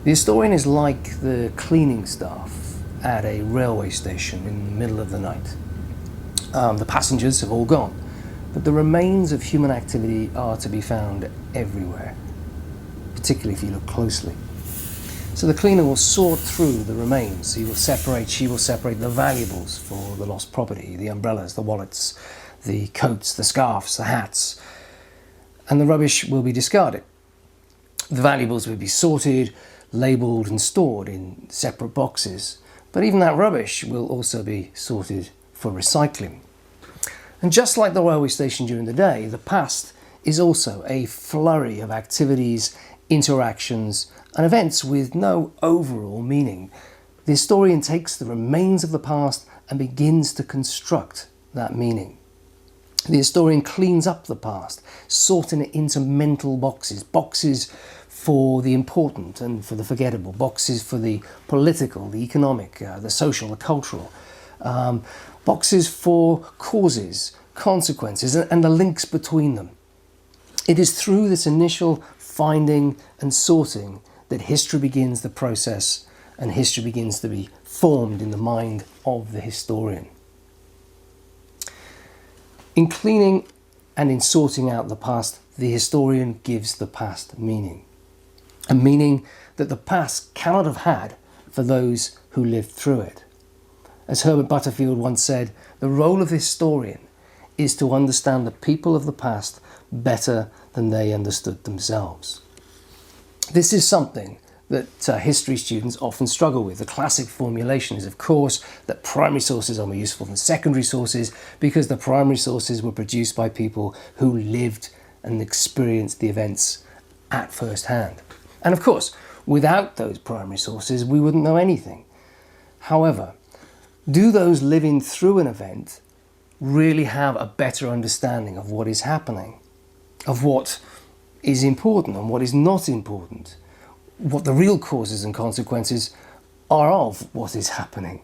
The historian is like the cleaning staff at a railway station in the middle of the night. The passengers have all gone, but the remains of human activity are to be found everywhere, particularly if you look closely. So the cleaner will sort through the remains. She will separate the valuables for the lost property, the umbrellas, the wallets, the coats, the scarves, the hats, and the rubbish will be discarded. The valuables will be sorted, labelled and stored in separate boxes, but even that rubbish will also be sorted for recycling. And just like the railway station during the day, the past is also a flurry of activities, interactions and events with no overall meaning. The historian takes the remains of the past and begins to construct that meaning. The historian cleans up the past, sorting it into mental boxes, boxes for the important and for the forgettable, boxes for the political, the economic, the social, the cultural, boxes for causes, consequences and the links between them. It is through this initial finding and sorting that history begins the process and history begins to be formed in the mind of the historian. In cleaning and in sorting out the past, the historian gives the past meaning. A meaning that the past cannot have had for those who lived through it. As Herbert Butterfield once said, the role of the historian is to understand the people of the past better than they understood themselves. This is something that history students often struggle with. The classic formulation is, of course, that primary sources are more useful than secondary sources because the primary sources were produced by people who lived and experienced the events at first hand. And of course, without those primary sources, we wouldn't know anything. However, do those living through an event really have a better understanding of what is happening, of what is important and what is not important, what the real causes and consequences are of what is happening?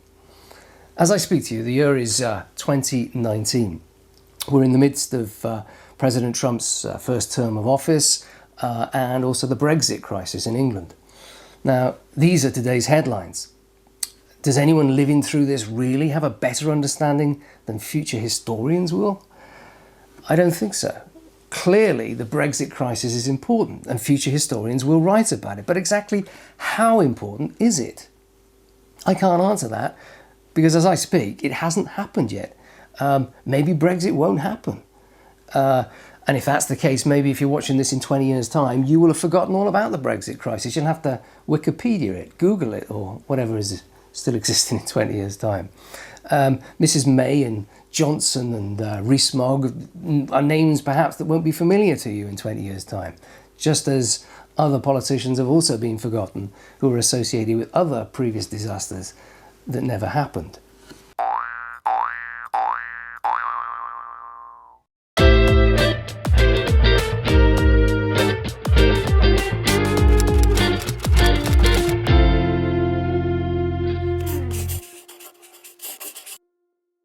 As I speak to you, the year is 2019. We're in the midst of President Trump's first term of office and also the Brexit crisis in England. Now, these are today's headlines. Does anyone living through this really have a better understanding than future historians will? I don't think so. Clearly, the Brexit crisis is important and future historians will write about it. But exactly how important is it? I can't answer that because as I speak, it hasn't happened yet. Maybe Brexit won't happen. And if that's the case, maybe if you're watching this in 20 years' time, you will have forgotten all about the Brexit crisis. You'll have to Wikipedia it, Google it, or whatever is still existing in 20 years' time. Mrs May and Johnson and Rees-Mogg are names perhaps that won't be familiar to you in 20 years' time, just as other politicians have also been forgotten who are associated with other previous disasters that never happened.